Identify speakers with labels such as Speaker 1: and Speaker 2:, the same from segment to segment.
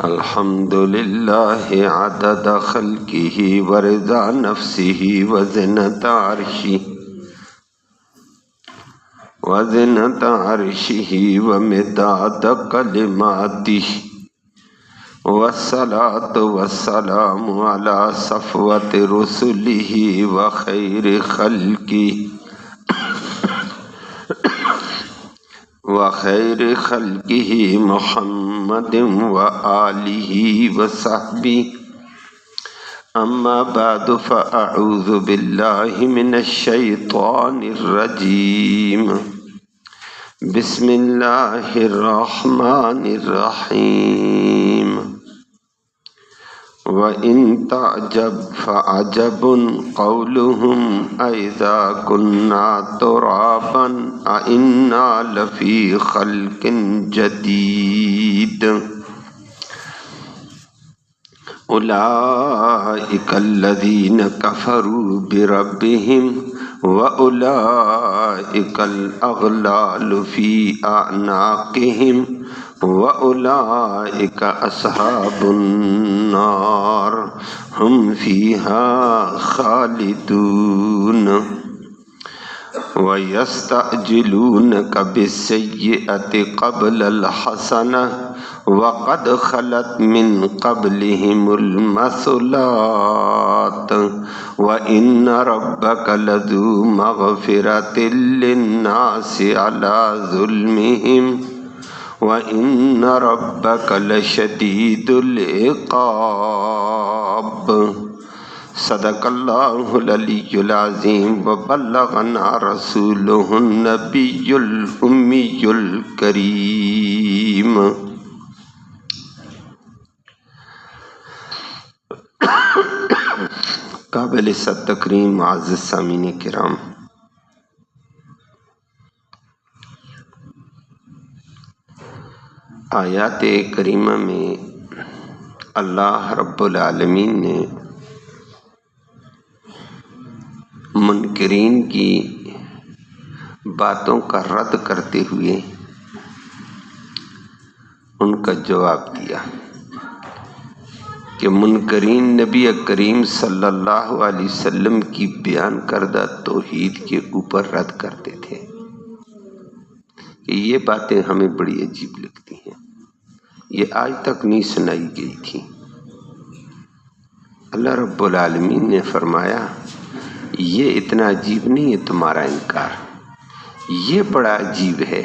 Speaker 1: الحمد للہ عدد خلقہ ورضا نفسہ وزنة عرشہ ومداد کلماتہ والصلاة والسلام علی صفوت رسلہ وخیر خلقہ محمد وآلہ وصحبہ اما بعد فاعوذ باللہ من الشیطان الرجیم بسم اللہ الرحمن الرحیم وَإِن تَعْجَبْ فَعَجَبٌ قَوْلُهُمْ أَإِذَا كُنَّا تُرَابًا أَإِنَّا لَفِي خَلْقٍ جَدِيدٍ أُولَئِكَ الَّذِينَ كَفَرُوا بِرَبِّهِمْ وَأُولَئِكَ الْأَغْلَالُ فِي أَعْنَاقِهِمْ وَأُولَئِكَ أَصْحَابُ النَّارِ هُمْ فِيهَا خَالِدُونَ وَيَسْتَعْجِلُونَكَ بِالسَّيِّئَةِ قَبْلَ الْحَسَنَةِ وَقَدْ خَلَتْ مِنْ قَبْلِهِمُ الْمَثُلَاتُ وَإِنَّ رَبَّكَ لَذُو مَغْفِرَةٍ لِلنَّاسِ عَلَى ظُلْمِهِمْ وَإِنَّ رَبَّكَ لَشَدِيدُ الْعِقَابِ صدق اللہ العلی العظیم وبلغنا رسولہ النبی الامی الکریم قابل صد تکریم معزز سامعین کرام، آیات کریمہ میں اللہ رب العالمین نے منکرین کی باتوں کا رد کرتے ہوئے ان کا جواب دیا کہ منکرین نبی کریم صلی اللہ علیہ وسلم کی بیان کردہ توحید کے اوپر رد کرتے تھے کہ یہ باتیں ہمیں بڑی عجیب لگتی ہیں، یہ آج تک نہیں سنائی گئی تھی۔ اللہ رب العالمین نے فرمایا یہ اتنا عجیب نہیں ہے تمہارا انکار، یہ بڑا عجیب ہے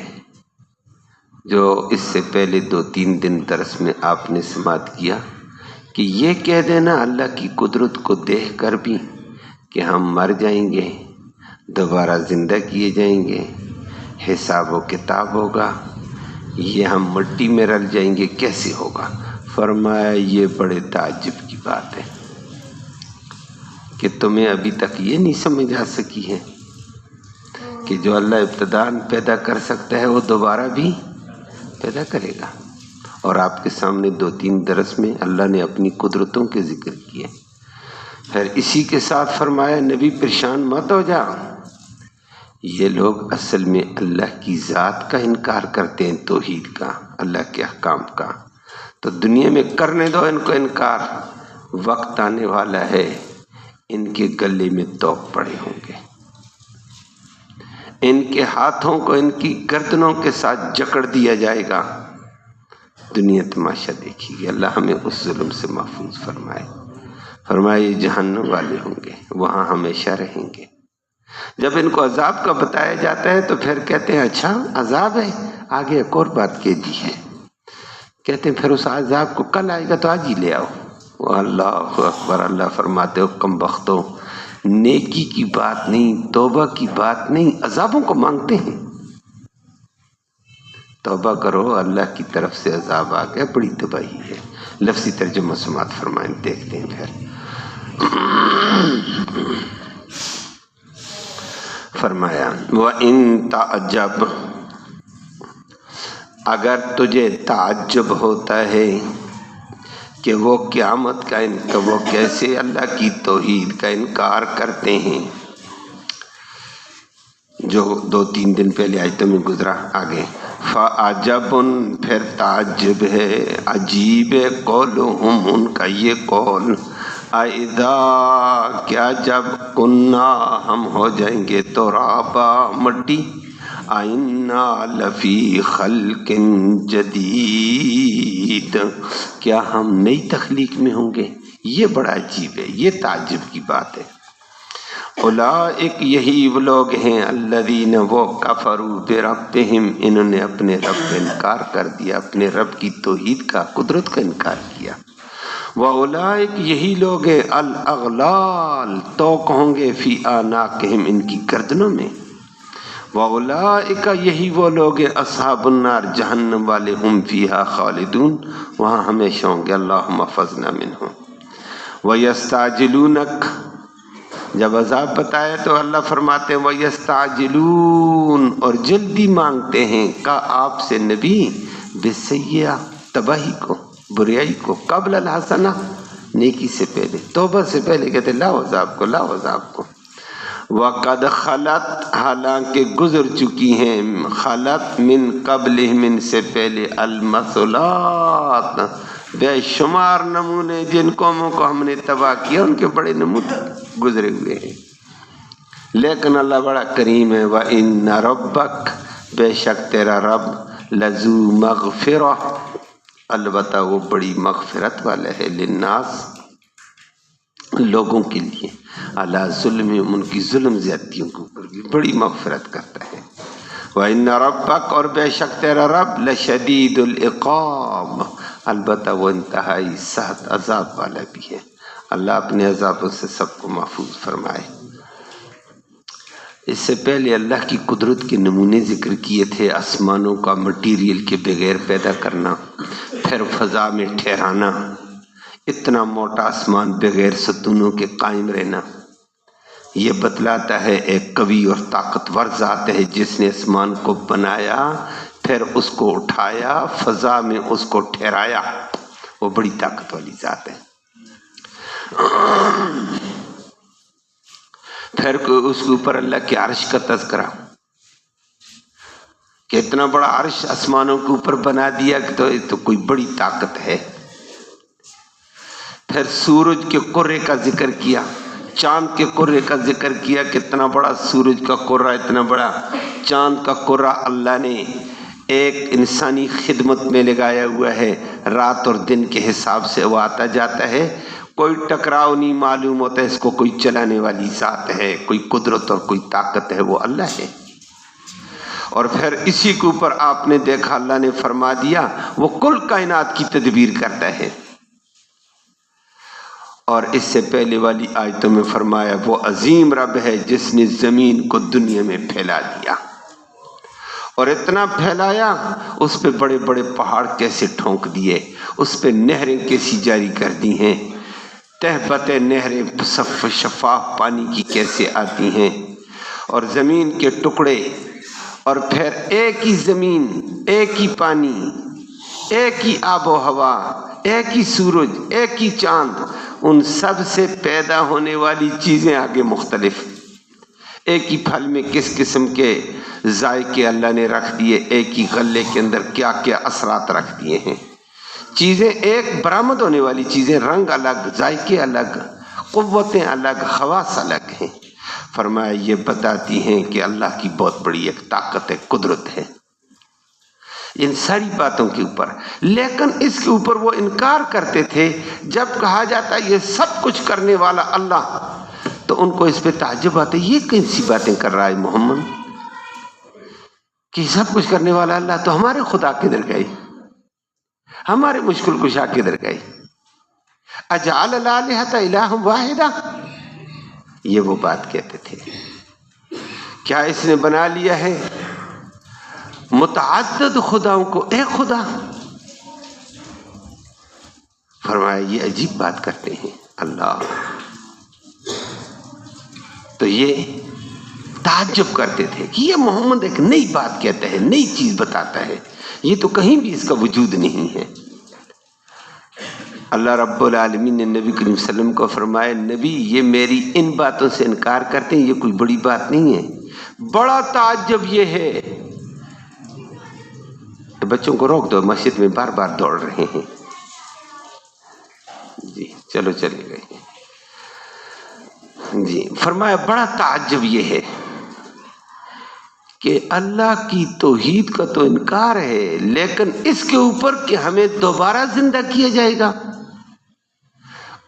Speaker 1: جو اس سے پہلے 2-3 دن درس میں آپ نے سماعت کیا کہ یہ کہہ دینا اللہ کی قدرت کو دیکھ کر بھی کہ ہم مر جائیں گے، دوبارہ زندہ کیے جائیں گے، حساب و کتاب ہوگا، یہ ہم مٹی میں رل جائیں گے، کیسے ہوگا؟ فرمایا یہ بڑے تعجب کی بات ہے کہ تمہیں ابھی تک یہ نہیں سمجھ آ سکی ہے کہ جو اللہ ابتداءً پیدا کر سکتا ہے وہ دوبارہ بھی پیدا کرے گا۔ اور آپ کے سامنے 2-3 درس میں اللہ نے اپنی قدرتوں کے ذکر کیے، پھر اسی کے ساتھ فرمایا نبی پریشان مت ہو جا، یہ لوگ اصل میں اللہ کی ذات کا انکار کرتے ہیں، توحید کا، اللہ کے احکام کا، تو دنیا میں کرنے دو ان کو انکار، وقت آنے والا ہے ان کے گلے میں توق پڑے ہوں گے، ان کے ہاتھوں کو ان کی گردنوں کے ساتھ جکڑ دیا جائے گا، دنیا تماشا دیکھے گی۔ اللہ ہمیں اس ظلم سے محفوظ فرمائے۔ فرمائے یہ جہنم والے ہوں گے، وہاں ہمیشہ رہیں گے۔ جب ان کو عذاب کا بتایا جاتا ہے تو پھر کہتے ہیں اچھا عذاب ہے، آگے ایک اور بات کہہ دی ہے، کہتے ہیں پھر اس عذاب کو کل آئے گا تو آج ہی لے آؤ۔ اللہ اکبر، اللہ فرماتے ہو کم بختوں، نیکی کی بات نہیں، توبہ کی بات نہیں، عذابوں کو مانگتے ہیں۔ توبہ کرو، اللہ کی طرف سے عذاب آ گیا، بڑی تباہی ہے۔ لفظی ترجمہ سماعت فرمائیں، دیکھتے ہیں پھر۔ فرمایا وَإِن تَعْجَبْ، اگر تجھے تعجب ہوتا ہے کہ وہ قیامت کا وہ کیسے اللہ کی توحید کا انکار کرتے ہیں، جو 2-3 دن پہلے آیتوں میں گزرا۔ آگے فعجبن پھر تعجب ہے، عجیب ہے، قولہم ان کا یہ قول، اذا کیا جب کننا ہم ہو جائیں گے ترابا مٹی، اِنَّا لفی خلق جدید، کیا ہم نئی تخلیق میں ہوں گے؟ یہ بڑا عجیب ہے، یہ تعجب کی بات ہے۔ اولئک یہی وہ لوگ ہیں، الذین وہ کفروا بربہم انہوں نے اپنے رب کا انکار کر دیا، اپنے رب کی توحید کا، قدرت کا انکار کیا۔ وَأُولَئِكَ یہی لوگ ہیں، الاغلال توق ہوں گے، فی اعناقہم ان کی گردنوں میں۔ وَأُولَئِكَ یہی وہ لوگ ہیں، اصحاب النار جہنم والے، ہم فیہا خالدون وہاں ہمیشہ ہوں گے، اللہم احفظنا منہم۔ وَيَسْتَعْجِلُونَكَ جب عذاب بتایا تو اللہ فرماتے ہیں وَيَسْتَعْجِلُونَ اور جلدی مانگتے ہیں کا آپ سے نبی، بِالسَّیِّئَةِ تباہی کو، بریائی کو، قبل الحسنہ نیکی سے پہلے، توبہ سے پہلے کہتے لاؤ عذاب کو، لاؤ عذاب کو۔ وَقَدْ خَلَتْ حالانکہ گزر چکی ہیں، خلت من قبلہم ان سے پہلے، المثلات بے شمار نمونے، جن قوموں کو ہم نے تباہ کیا ان کے بڑے نمونے گزرے ہوئے ہیں، لیکن اللہ بڑا کریم ہے۔ وَإِنَّ رَبَّكَ بے شک تیرا رب، لَذُو مَغْفِرَةٍ البتہ وہ بڑی مغفرت والا ہے، للناس لوگوں کے لیے، علی ظلمہم ان کی ظلم زیادتیوں کے اوپر بھی بڑی مغفرت کرتا ہے۔ وَإِنَّ رَبَّكَ اور بے شک تیرا رب، لَشَدِيدُ الْعِقَابِ البتہ وہ انتہائی سخت عذاب والا بھی ہے۔ اللہ اپنے عذابوں سے سب کو محفوظ فرمائے۔ اس سے پہلے اللہ کی قدرت کے نمونے ذکر کیے تھے، آسمانوں کا مٹیریل کے بغیر پیدا کرنا، پھر فضا میں ٹھہرانا، اتنا موٹا آسمان بغیر ستونوں کے قائم رہنا، یہ بتلاتا ہے ایک قوی اور طاقتور ذات ہے جس نے آسمان کو بنایا، پھر اس کو اٹھایا، فضا میں اس کو ٹھہرایا، وہ بڑی طاقت والی ذات ہے۔ پھر اس کے اوپر اللہ کے عرش کا تذکرہ کہ اتنا بڑا عرش آسمانوں کے اوپر بنا دیا کہ تو کوئی بڑی طاقت ہے۔ پھر سورج کے قرے کا ذکر کیا، چاند کے قرے کا ذکر کیا، کتنا بڑا سورج کا قرہ، اتنا بڑا چاند کا قرہ اللہ نے ایک انسانی خدمت میں لگایا ہوا ہے، رات اور دن کے حساب سے وہ آتا جاتا ہے، کوئی ٹکراؤ نہیں معلوم ہوتا ہے، اس کو کوئی چلانے والی ذات ہے، کوئی قدرت اور کوئی طاقت ہے، وہ اللہ ہے۔ اور پھر اسی کے اوپر آپ نے دیکھا اللہ نے فرما دیا وہ کل کائنات کی تدبیر کرتا ہے۔ اور اس سے پہلے والی آیتوں میں فرمایا وہ عظیم رب ہے جس نے زمین کو دنیا میں پھیلا دیا، اور اتنا پھیلایا اس پہ بڑے بڑے پہاڑ کیسے ٹھونک دیے، اس پہ نہریں کیسی جاری کر دی ہیں، تہبت نہریں صف شفاف پانی کی کیسے آتی ہیں، اور زمین کے ٹکڑے، اور پھر ایک ہی زمین، ایک ہی پانی، ایک ہی آب و ہوا، ایک ہی سورج، ایک ہی چاند، ان سب سے پیدا ہونے والی چیزیں آگے مختلف، ایک ہی پھل میں کس قسم کے ذائقے اللہ نے رکھ دیے، ایک ہی غلے کے اندر کیا کیا اثرات رکھ دیے ہیں، چیزیں ایک برآمد ہونے والی چیزیں، رنگ الگ، ذائقے الگ، قوتیں الگ، خواص الگ ہیں۔ فرمایا یہ بتاتی ہیں کہ اللہ کی بہت بڑی ایک طاقت ہے، قدرت ہے ان ساری باتوں کے اوپر، لیکن اس کے اوپر وہ انکار کرتے تھے۔ جب کہا جاتا یہ سب کچھ کرنے والا اللہ تو ان کو اس پہ تعجب آتا ہے، یہ کیسی باتیں کر رہا ہے محمد، کہ سب کچھ کرنے والا اللہ تو ہمارے خدا کدھر گئے، ہمارے مشکل کشا کدھر گئے، اجعل الآلہۃ الہا واحدا، یہ وہ بات کہتے تھے، کیا اس نے بنا لیا ہے متعدد خداؤں کو ایک خدا؟ فرمایا یہ عجیب بات کرتے ہیں اللہ، تو یہ تعجب کرتے تھے کہ یہ محمد ایک نئی بات کہتا ہے، نئی چیز بتاتا ہے، یہ تو کہیں بھی اس کا وجود نہیں ہے۔ اللہ رب العالمین نے نبی کریم صلی اللہ علیہ وسلم کو فرمایا نبی یہ میری ان باتوں سے انکار کرتے ہیں، یہ کوئی بڑی بات نہیں ہے، بڑا تعجب یہ ہے کہ بچوں کو روک دو، مسجد میں بار بار دوڑ رہے ہیں. جی چلو چلے گئے. جی فرمایا بڑا تعجب یہ ہے کہ اللہ کی توحید کا تو انکار ہے، لیکن اس کے اوپر کہ ہمیں دوبارہ زندہ کیا جائے گا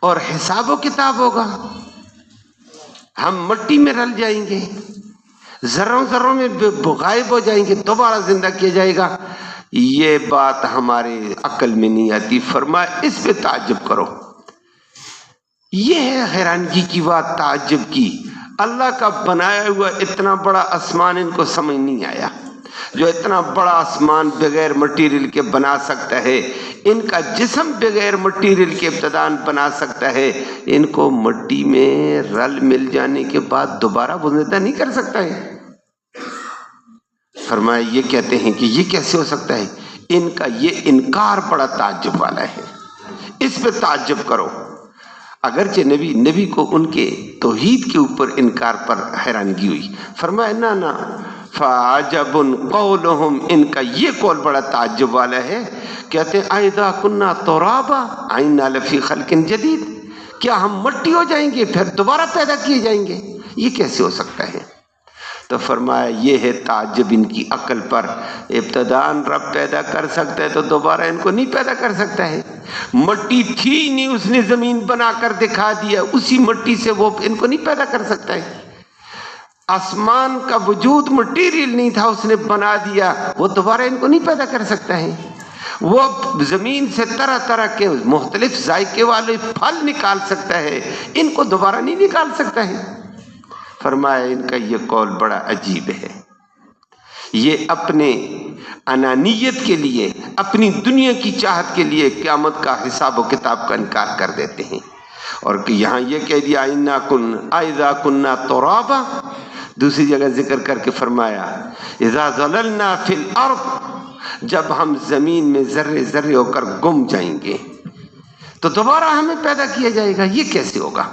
Speaker 1: اور حساب و کتاب ہوگا، ہم مٹی میں رل جائیں گے، ذروں ذروں میں غائب ہو جائیں گے، دوبارہ زندہ کیا جائے گا، یہ بات ہمارے عقل میں نہیں آتی. فرمایا اس پہ تعجب کرو. یہ ہے حیرانگی کی بات، تعجب کی. اللہ کا بنایا ہوا اتنا بڑا آسمان ان کو سمجھ نہیں آیا. جو اتنا بڑا آسمان بغیر مٹیریل کے بنا سکتا ہے، ان کا جسم بغیر مٹیریل کے ابتداً بنا سکتا ہے، ان کو مٹی میں رل مل جانے کے بعد دوبارہ وہ زندہ نہیں کر سکتا ہے. فرمایا یہ کہتے ہیں کہ یہ کیسے ہو سکتا ہے. ان کا یہ انکار بڑا تعجب والا ہے، اس پہ تعجب کرو. اگرچہ نبی کو ان کے توحید کے اوپر انکار پر حیرانگی ہوئی. فرمایا نہ فعجب قولہم، ان کا یہ قول بڑا تعجب والا ہے. کہتے ہیں اذا کنا ترابا انا لفی خلق جدید، کیا ہم مٹی ہو جائیں گے پھر دوبارہ پیدا کیے جائیں گے؟ یہ کیسے ہو سکتا ہے؟ تو فرمایا یہ ہے تعجب ان کی عقل پر. ابتداً رب پیدا کر سکتا ہے تو دوبارہ ان کو نہیں پیدا کر سکتا ہے. مٹی تھی نہیں، اس نے زمین بنا کر دکھا دیا، اسی مٹی سے وہ ان کو نہیں پیدا کر سکتا ہے. آسمان کا وجود مٹیریل نہیں تھا، اس نے بنا دیا، وہ دوبارہ ان کو نہیں پیدا کر سکتا ہے. وہ زمین سے طرح طرح کے مختلف ذائقے والے پھل نکال سکتا ہے، ان کو دوبارہ نہیں نکال سکتا ہے. فرمایا ان کا یہ قول بڑا عجیب ہے. یہ اپنے انانیت کے لیے، اپنی دنیا کی چاہت کے لیے قیامت کا حساب و کتاب کا انکار کر دیتے ہیں. اور کہ یہاں یہ کہہ دیا اذا کنا ترابا، دوسری جگہ ذکر کر کے فرمایا اذا ضللنا فی الارض، جب ہم زمین میں ذرے ذرے ہو کر گم جائیں گے تو دوبارہ ہمیں پیدا کیا جائے گا. یہ کیسے ہوگا؟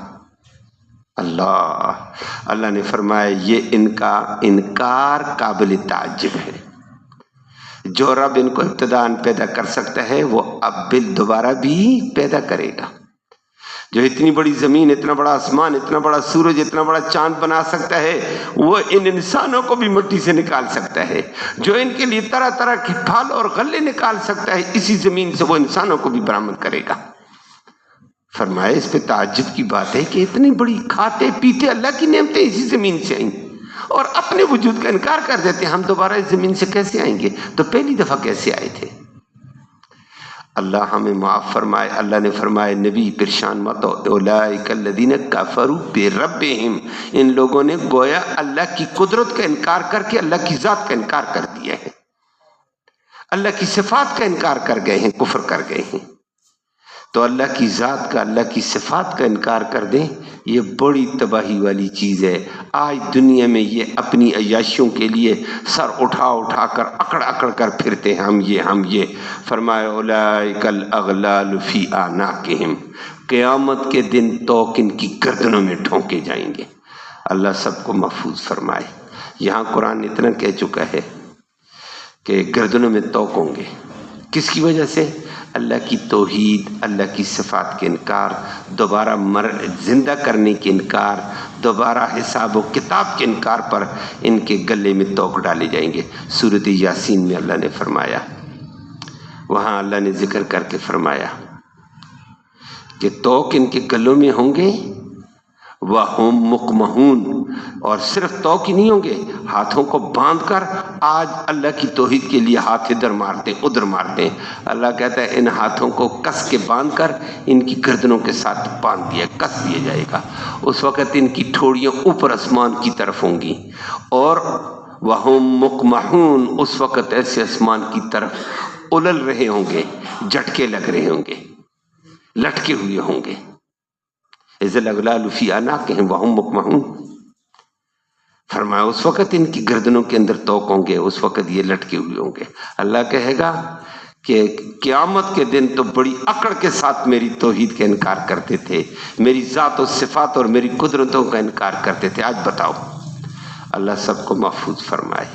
Speaker 1: اللہ نے فرمایا یہ ان کا انکار قابل تعجب ہے. جو رب ان کو ابتداً پیدا کر سکتا ہے وہ اب دوبارہ بھی پیدا کرے گا. جو اتنی بڑی زمین، اتنا بڑا آسمان، اتنا بڑا سورج، اتنا بڑا چاند بنا سکتا ہے، وہ ان انسانوں کو بھی مٹی سے نکال سکتا ہے. جو ان کے لیے طرح طرح کے پھل اور غلے نکال سکتا ہے، اسی زمین سے وہ انسانوں کو بھی برآمد کرے گا. فرمایا اس پہ تعجب کی بات ہے کہ اتنی بڑی کھاتے پیتے اللہ کی نعمتیں اسی زمین سے آئیں اور اپنے وجود کا انکار کر دیتے ہیں. ہم دوبارہ اس زمین سے کیسے آئیں گے؟ تو پہلی دفعہ کیسے آئے تھے؟ اللہ ہمیں معاف فرمائے. اللہ نے فرمایا نبی پریشان مت ہو، اولئک الذین کفروا بربہم، ان لوگوں نے گویا اللہ کی قدرت کا انکار کر کے اللہ کی ذات کا انکار کر دیا ہے، اللہ کی صفات کا انکار کر گئے ہیں، کفر کر گئے ہیں. تو اللہ کی ذات کا، اللہ کی صفات کا انکار کر دیں، یہ بڑی تباہی والی چیز ہے. آج دنیا میں یہ اپنی عیاشیوں کے لیے سر اٹھا اٹھا کر اکڑ اکڑ کر پھرتے ہیں، ہم یہ. فرمایا اولئک الاغلال فی اعناقہم، قیامت کے دن توق ان کی گردنوں میں ٹھونکے جائیں گے. اللہ سب کو محفوظ فرمائے. یہاں قرآن اتنا کہہ چکا ہے کہ گردنوں میں توق ہوں گے. کس کی وجہ سے؟ اللہ کی توحید، اللہ کی صفات کے انکار، دوبارہ زندہ کرنے کے انکار، دوبارہ حساب و کتاب کے انکار پر ان کے گلے میں توق ڈالے جائیں گے. سورۃ یاسین میں اللہ نے فرمایا، وہاں اللہ نے ذکر کر کے فرمایا کہ توق ان کے گلوں میں ہوں گے، وَهُمْ مُقْمَحُونَ، اور صرف توق ہی نہیں ہوں گے، ہاتھوں کو باندھ کر. آج اللہ کی توحید کے لیے ہاتھ ادھر مارتے ادھر مارتے ہیں. اللہ کہتا ہے ان ہاتھوں کو کس کے باندھ کر ان کی گردنوں کے ساتھ باندھ دیا، کس دیا جائے گا. اس وقت ان کی ٹھوڑیاں اوپر آسمان کی طرف ہوں گی، اور وَهُمْ مُقْمَحُونَ، اس وقت ایسے آسمان کی طرف اُلل رہے ہوں گے، جھٹکے لگ رہے ہوں گے، لٹکے ہوئے ہوں گے. اذ الاغلال فی اعناقہم وہم مقمحون. فرمایا اس وقت ان کی گردنوں کے اندر توق ہوں گے، اس وقت یہ لٹکے ہوئے ہوں گے. اللہ کہے گا کہ قیامت کے دن تو بڑی اکڑ کے ساتھ میری توحید کا انکار کرتے تھے، میری ذات و صفات اور میری قدرتوں کا انکار کرتے تھے. آج بتاؤ. اللہ سب کو محفوظ فرمائے.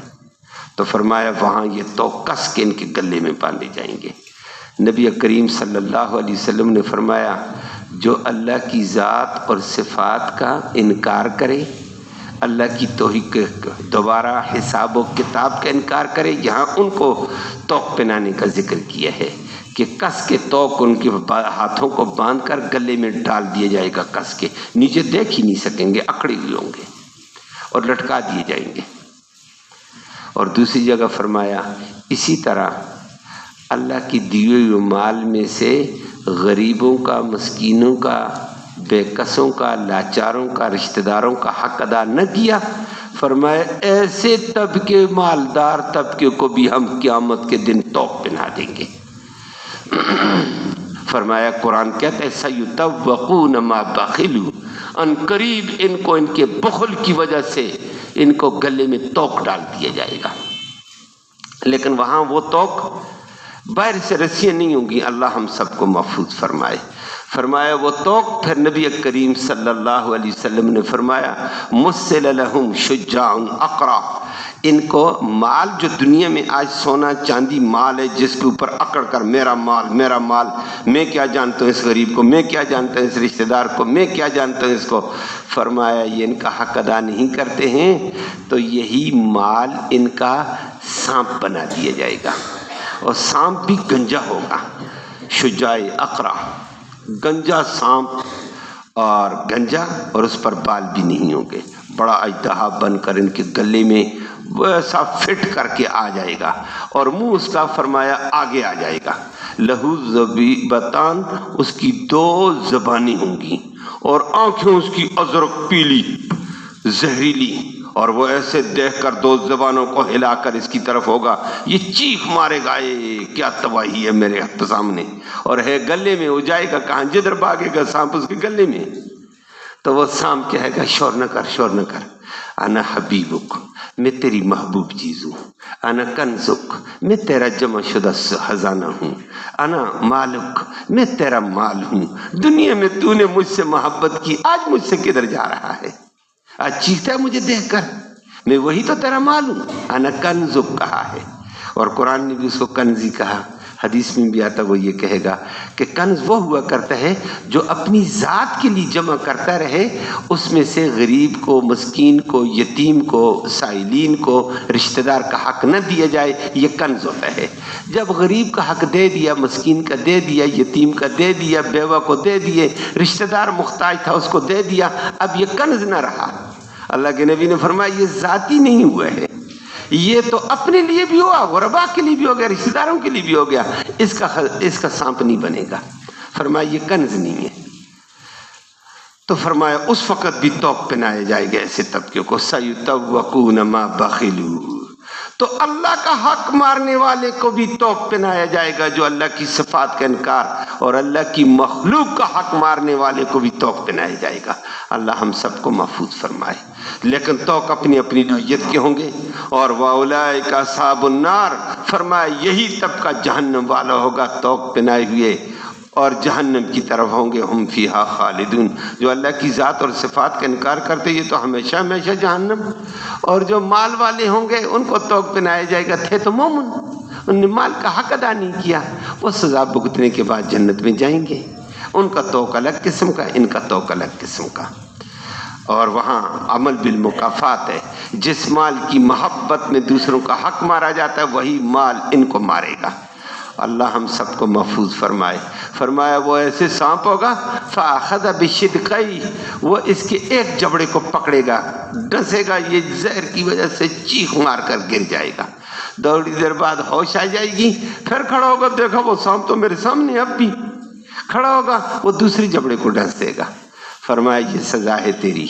Speaker 1: تو فرمایا وہاں یہ توق کس کے ان کے گلے میں باندھے جائیں گے۔ نبی کریم صلی اللہ علیہ وسلم نے فرمایا جو اللہ کی ذات اور صفات کا انکار کرے، اللہ کی توحید کے دوبارہ حساب و کتاب کا انکار کرے، یہاں ان کو توق پہنانے کا ذکر کیا ہے کہ کس کے توق ان کے ہاتھوں کو باندھ کر گلے میں ڈال دیا جائے گا، کس کے نیچے دیکھ ہی نہیں سکیں گے، اکڑے ہوئے ہوں گے اور لٹکا دیے جائیں گے۔ اور دوسری جگہ فرمایا اسی طرح اللہ کی دیے ہوئے مال میں سے غریبوں کا، مسکینوں کا، بے کسوں کا، لاچاروں کا، رشتہ داروں کا حق ادا نہ کیا، فرمایا ایسے طبقے مالدار طبقے کو بھی ہم قیامت کے دن توق پہنا دیں گے۔ فرمایا قرآن کہتا ہے سَيُطَوَّقُونَ مَا بَخِلُوا، ان قریب ان کو ان کے بخل کی وجہ سے ان کو گلے میں توق ڈال دیا جائے گا، لیکن وہاں وہ توق باہر سے رسیاں نہیں ہوں گی، اللہ ہم سب کو محفوظ فرمائے۔ فرمایا وہ توق پھر نبی کریم صلی اللہ علیہ وسلم نے فرمایا مُثِّلَ لَهُمْ شُجَّاعٌ اقرا، ان کو مال جو دنیا میں آج سونا چاندی مال ہے جس کے اوپر اکڑ کر میرا مال میرا مال، میں کیا جانتا ہوں اس غریب کو، میں کیا جانتا ہوں اس رشتہ دار کو، میں کیا جانتا ہوں اس کو، فرمایا یہ ان کا حق ادا نہیں کرتے ہیں تو یہی مال ان کا سانپ بنا دیا جائے گا، اور سانپ بھی گنجا ہوگا، شجاع اقرا، گنجا سانپ اور گنجا، اور اس پر بال بھی نہیں ہوں گے، بڑا اژدہا بن کر ان کے گلے میں ویسا فٹ کر کے آ جائے گا، اور منہ اس کا فرمایا آگے آ جائے گا، لہو ذبیبتان، اس کی دو زبانیں ہوں گی، اور آنکھیں اس کی ازرق پیلی زہریلی، اور وہ ایسے دیکھ کر دو زبانوں کو ہلا کر اس کی طرف ہوگا، یہ چیخ مارے گا کیا تباہی ہے میرے سامنے، اور ہے گلے میں، ہو جائے گا کہاں، جدھر بھاگے گا سانپ اس کے گلے میں، تو وہ سانپ کہے گا شور نہ کر شور نہ کر، انا حبیبک، میں تیری محبوب چیز ہوں، انا کنزک، میں تیرا جمع شدہ خزانہ ہوں، انا مالک، میں تیرا مال ہوں، دنیا میں تو نے مجھ سے محبت کی، آج مجھ سے کدھر جا رہا ہے، آج چیختا ہے مجھے دیکھ کر، میں وہی تو تیرا مال ہوں، انا کنزک کہا ہے، اور قرآن نے بھی اس کو کنزی کہا، حدیث میں بھی آتا وہ یہ کہے گا کہ کنز وہ ہوا کرتا ہے جو اپنی ذات کے لیے جمع کرتا رہے، اس میں سے غریب کو، مسکین کو، یتیم کو، سائلین کو، رشتہ دار کا حق نہ دیا جائے، یہ کنز ہوتا ہے۔ جب غریب کا حق دے دیا، مسکین کا دے دیا، یتیم کا دے دیا، بیوہ کو دے دیے، رشتہ دار محتاج تھا اس کو دے دیا، اب یہ کنز نہ رہا۔ اللہ کے نبی نے فرمایا یہ ذاتی نہیں ہوا ہے، یہ تو اپنے لیے بھی ہوا، غربا کے لیے بھی ہو گیا، رشتہ داروں کے لیے بھی ہو گیا، اس کا سانپ نہیں بنے گا، فرمایا یہ کنز نہیں ہے۔ تو فرمایا اس وقت بھی توق پہنائے جائے گا ایسے طبقے کو، سَيُطَوَّقُونَ مَا بَخِلُوا، تو اللہ کا حق مارنے والے کو بھی توق پہنایا جائے گا، جو اللہ کی صفات کا انکار اور اللہ کی مخلوق کا حق مارنے والے کو بھی توق پہنایا جائے گا۔ اللہ ہم سب کو محفوظ فرمائے، لیکن توق اپنی اپنی نوعیت کے ہوں گے، اور وَأُولَٰئِكَ أَصْحَابُ النَّارِ، فرمایا یہی طبقہ جہنم والا ہوگا توق پہنائے ہوئے، اور جہنم کی طرف ہوں گے، ہم فیہا خالدون، جو اللہ کی ذات اور صفات کا انکار کرتے یہ تو ہمیشہ ہمیشہ جہنم، اور جو مال والے ہوں گے ان کو توق پہنایا جائے گا، تھے تو مومن، انہوں نے مال کا حق ادا نہیں کیا، وہ سزا بھگتنے کے بعد جنت میں جائیں گے، ان کا توق الگ قسم کا، ان کا توق الگ قسم کا، اور وہاں عمل بالمکافات ہے، جس مال کی محبت میں دوسروں کا حق مارا جاتا ہے وہی مال ان کو مارے گا۔ اللہ ہم سب کو محفوظ فرمائے۔ فرمایا وہ ایسے سانپ ہوگا فَأَخَذَ بِشِدْقَيْهِ، وہ اس کے ایک جبڑے کو پکڑے گا، ڈسے گا، یہ زہر کی وجہ سے چیخ مار کر گر جائے گا، تھوڑی دیر بعد ہوش آ جائے گی، پھر کھڑا ہوگا، دیکھا وہ سانپ تو میرے سامنے اب بھی کھڑا ہوگا، وہ دوسری جبڑے کو ڈس دے گا۔ فرمایا یہ سزا ہے تیری،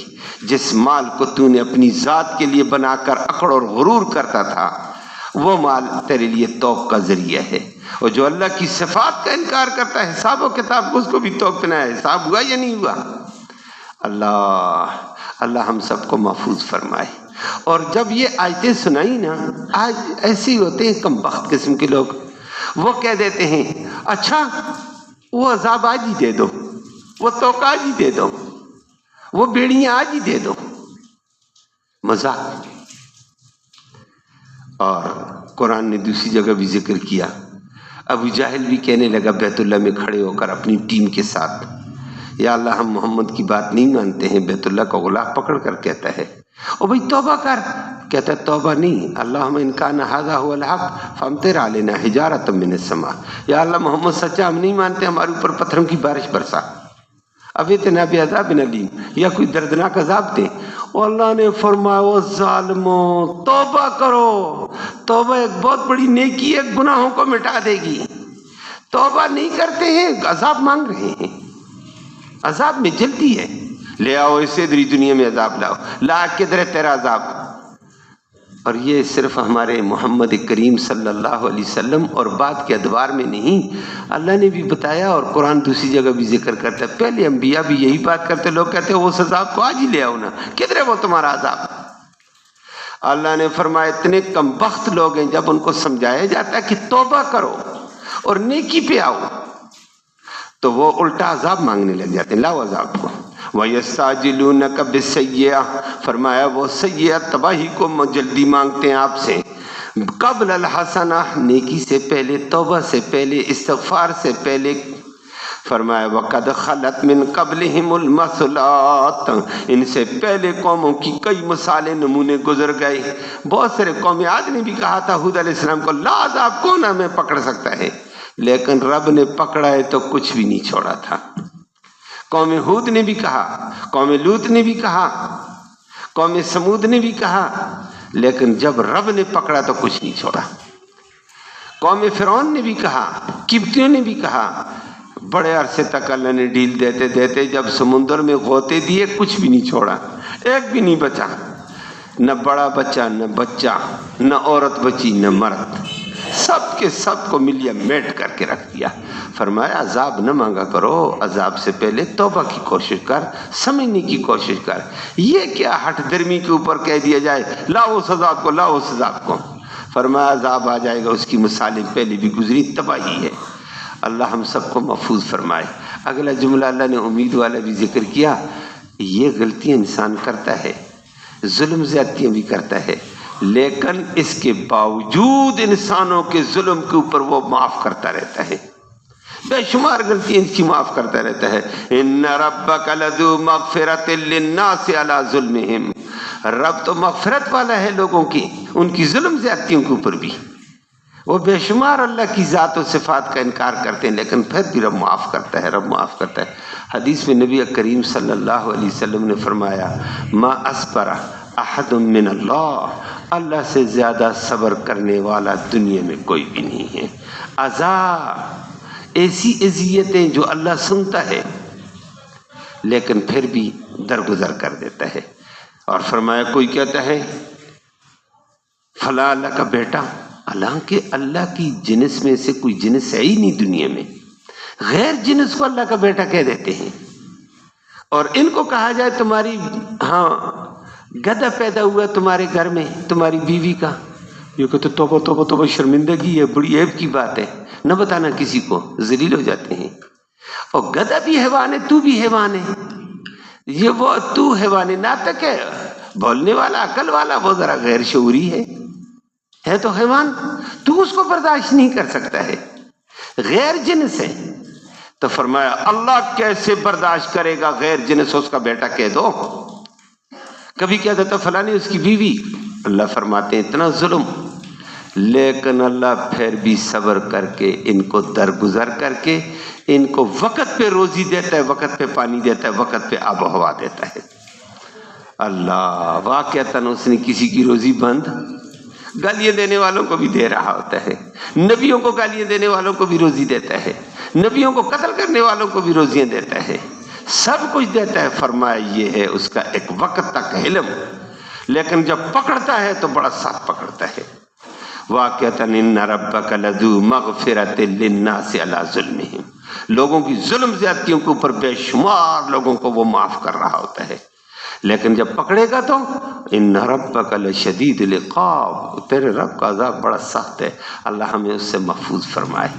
Speaker 1: جس مال کو تو نے اپنی ذات کے لیے بنا کر اکڑ اور غرور کرتا تھا، وہ مال تیرے لیے توق کا ذریعہ ہے، اور جو اللہ کی صفات کا انکار کرتا ہے حساب و کتاب کو، اس کو بھی توق پہنایا، حساب ہوا یا نہیں ہوا۔ اللہ ہم سب کو محفوظ فرمائے۔ اور جب یہ آیتیں سنائی نا، آج ایسے ہی ہوتے ہیں کم بخت قسم کے لوگ، وہ کہہ دیتے ہیں اچھا وہ عذاب آج ہی دے دو، وہ توق آج ہی دے دو، وہ بیڑیاں آج ہی دے دو۔ مذاق، اور قرآن نے دوسری جگہ بھی ذکر کیا. ابو جہل بھی کہنے لگا بیت اللہ میں کھڑے ہو کر اپنی ٹیم کے ساتھ، یا اللہ ہم محمد کی بات نہیں مانتے ہیں. بیت اللہ کا غلاف پکڑ کر کہتا ہے او بھائی توبہ کر. کہتا ہے توبہ نہیں، اللہم ان کان ھذا ھو الحق فامطر علینا حجارۃ من السماء. یا اللہ محمد سچا ہم نہیں مانتے، ہمارے اوپر پتھروں کی بارش برسا. اب اتنا بعذاب علیم، یا کوئی دردناک عذاب دے. اور اللہ نے فرمایا وہ ظالموں توبہ کرو، توبہ ایک بہت بڑی نیکی ہے، گناہوں کو مٹا دے گی. توبہ نہیں کرتے ہیں، عذاب مانگ رہے ہیں، عذاب میں جلدی ہے. لے آؤ اسے ادھری دنیا میں عذاب لاؤ، لا کدھر ہے تیرا عذاب. اور یہ صرف ہمارے محمد کریم صلی اللہ علیہ وسلم اور بعد کے ادوار میں نہیں، اللہ نے بھی بتایا اور قرآن دوسری جگہ بھی ذکر کرتا ہے. پہلے انبیاء بھی یہی بات کرتے، لوگ کہتے ہیں وہ عذاب کو آج ہی لے آؤ نا، کدھر ہے وہ تمہارا عذاب. اللہ نے فرمایا اتنے کم بخت لوگ ہیں، جب ان کو سمجھایا جاتا ہے کہ توبہ کرو اور نیکی پہ آؤ تو وہ الٹا عذاب مانگنے لگ جاتے ہیں. لاؤ عذاب کو. وَيَسْتَعْجِلُونَكَ بِالسَّيِّئَةِ، فرمایا وہ سیئت تباہی کو جلدی مانگتے ہیں آپ سے. قبل الحسنہ، نیکی سے پہلے، توبہ سے پہلے، استغفار سے پہلے. فرمایا وَقَدْ خَلَتْ مِن قَبْلِهِمُ الْمَثُلَاتُ، ان سے پہلے قوموں کی کئی مثالیں نمونے گزر گئے. بہت سارے قوم عاد نے بھی کہا تھا حود علیہ السلام کو لا عذاب کون ہمیں پکڑ سکتا ہے، لیکن رب نے پکڑا ہے تو کچھ بھی نہیں چھوڑا تھا. قوم ہود نے بھی کہا، قوم لوط نے بھی کہا، قوم سمود نے بھی کہا، لیکن جب رب نے پکڑا تو کچھ نہیں چھوڑا. قوم فرعون نے بھی کہا، قبطیوں نے بھی کہا. بڑے عرصے تک اللہ نے ڈیل دیتے دیتے جب سمندر میں غوطے دیے کچھ بھی نہیں چھوڑا، ایک بھی نہیں بچا. نہ بڑا بچہ، نہ بچہ، نہ عورت بچی، نہ مرد، سب کے سب کو ملیا میٹ کر کے رکھ دیا. فرمایا عذاب نہ مانگا کرو، عذاب سے پہلے توبہ کی کوشش کر، سمجھنے کی کوشش کر. یہ کیا ہٹ درمی کے اوپر کہہ دیا جائے لاؤ اس عذاب کو، لاؤ اس عذاب کو. فرمایا عذاب آ جائے گا، اس کی مثالیں پہلے بھی گزری، تباہی ہے. اللہ ہم سب کو محفوظ فرمائے. اگلا جملہ اللہ نے امید والا بھی ذکر کیا. یہ غلطیاں انسان کرتا ہے، ظلم زیادتیاں بھی کرتا ہے، لیکن اس کے باوجود انسانوں کے ظلم کے اوپر وہ معاف کرتا رہتا ہے. بے شمار غلطیاں اس کی معاف کرتا رہتا ہے. ان ربک لذو مغفرۃ للناس علی ظلمہم، رب تو مغفرت والا ہے لوگوں کی ان کی ظلم زیادتیوں کے اوپر بھی. وہ بے شمار اللہ کی ذات و صفات کا انکار کرتے ہیں، لیکن پھر بھی رب معاف کرتا ہے، رب معاف کرتا ہے. حدیث میں نبی کریم صلی اللہ علیہ وسلم نے فرمایا ما اصبر احد من اللہ، اللہ سے زیادہ صبر کرنے والا دنیا میں کوئی بھی نہیں ہے. عذاب، ایسی اذیتیں جو اللہ سنتا ہے لیکن پھر بھی درگزر کر دیتا ہے. اور فرمایا کوئی کہتا ہے فلاں اللہ کا بیٹا، حالانکہ اللہ کی جنس میں سے کوئی جنس ہے ہی نہیں دنیا میں، غیر جنس کو اللہ کا بیٹا کہہ دیتے ہیں. اور ان کو کہا جائے تمہاری گدھا پیدا ہوا تمہارے گھر میں تمہاری بیوی کا، یہ کہتے توبہ توبہ توبہ، شرمندگی ہے، بڑی عیب کی بات ہے، نہ بتانا کسی کو، ذلیل ہو جاتے ہیں. اور گدھا بھی حیوان ہے، تو بھی حیوان ہے. یہ وہ تو حیوان ناطق ہے، بولنے والا، عقل والا، وہ ذرا غیر شعوری ہے تو حیوان، تو اس کو برداشت نہیں کر سکتا ہے، غیر جنس ہے. تو فرمایا اللہ کیسے برداشت کرے گا غیر جنس اس کا بیٹا کہہ دو. کبھی کہہ دیتا فلانی اس کی بیوی، اللہ فرماتے ہیں اتنا ظلم، لیکن اللہ پھر بھی صبر کر کے ان کو درگزر کر کے ان کو وقت پہ روزی دیتا ہے، وقت پہ پانی دیتا ہے، وقت پہ آب و ہوا دیتا ہے. اللہ واقعتاً اس نے کسی کی روزی بند، گالیاں دینے والوں کو بھی دے رہا ہوتا ہے، نبیوں کو گالیاں دینے والوں کو بھی روزی دیتا ہے، نبیوں کو قتل کرنے والوں کو بھی روزیاں دیتا ہے، سب کچھ دیتا ہے. فرمایا یہ ہے اس کا ایک وقت تک علم، لیکن جب پکڑتا ہے تو بڑا سخت پکڑتا ہے. واقعتاً ان ربک لذو مغفرۃ للناس علی ظلمہم، لوگوں کی ظلم زیادتیوں کے اوپر بے شمار لوگوں کو وہ معاف کر رہا ہوتا ہے، لیکن جب پکڑے گا تو ان ربک لشدید العقاب، تیرے رب کا عذاب بڑا سخت ہے. اللہ ہمیں اس سے محفوظ فرمائے.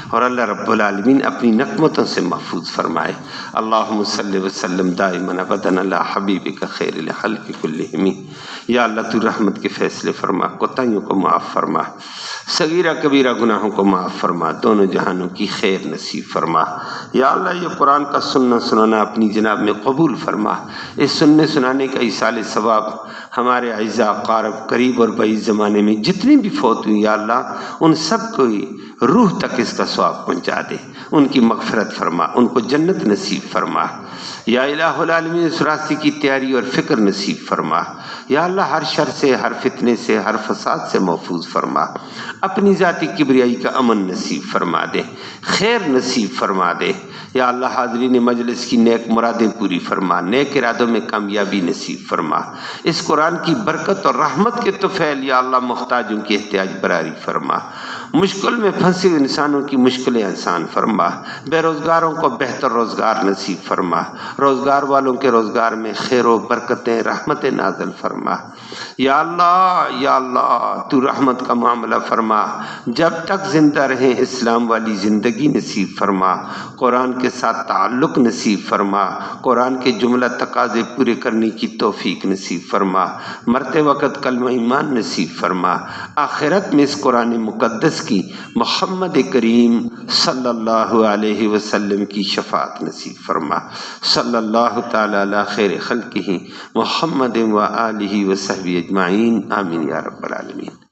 Speaker 1: اور اللہ رب العالمین اپنی نقمتوں سے محفوظ فرمائے۔ اللہم صلی وسلم دائما ابدا علی حبیبک خیر الخلق کلہم۔ یا اللہ تو رحمت کے فیصلے فرما، کوتاہیوں کو معاف فرما، صغیرہ کبیرہ گناہوں کو معاف فرما، دونوں جہانوں کی خیر نصیب فرما۔ یا اللہ یہ قرآن کا سننا سنانا اپنی جناب میں قبول فرما۔ اس سننے سنانے کا ایصال ثواب ہمارے اعزاء قارب قریب اور بعید زمانے میں جتنی بھی فوت ہوئی یا اللہ ان سب کو روح تک اس کا ثواب پہنچا دے، ان کی مغفرت فرما، ان کو جنت نصیب فرما۔ یا الہ العالمین اس راستے کی تیاری اور فکر نصیب فرما۔ یا اللہ ہر شر سے، ہر فتنے سے، ہر فساد سے محفوظ فرما۔ اپنی ذاتی کبریائی کا امن نصیب فرما دے، خیر نصیب فرما دے۔ یا اللہ حاضرین مجلس کی نیک مرادیں پوری فرما، نیک ارادوں میں کامیابی نصیب فرما۔ اس قرآن کی برکت اور رحمت کے طفیل یا اللہ محتاجوں کی احتیاج براری فرما۔ مشکل میں پھنسے ہوئے انسانوں کی مشکلیں آسان فرما، بے روزگاروں کو بہتر روزگار نصیب فرما، روزگار والوں کے روزگار میں خیر و برکتیں رحمتیں نازل فرما۔ یا اللہ تو رحمت کا معاملہ فرما، جب تک زندہ رہیں اسلام والی زندگی نصیب فرما، قرآن کے ساتھ تعلق نصیب فرما، قرآن کے جملہ تقاضے پورے کرنے کی توفیق نصیب فرما، مرتے وقت کلمہ ایمان نصیب فرما، آخرت میں اس قرآن مقدس کی محمد کریم صلی اللہ علیہ وسلم کی شفاعت نصیب فرما۔ صلی اللہ تعالی علی خیر خلقہ محمد و آلہ و صحبہ اجمعین، آمین یا رب العالمین۔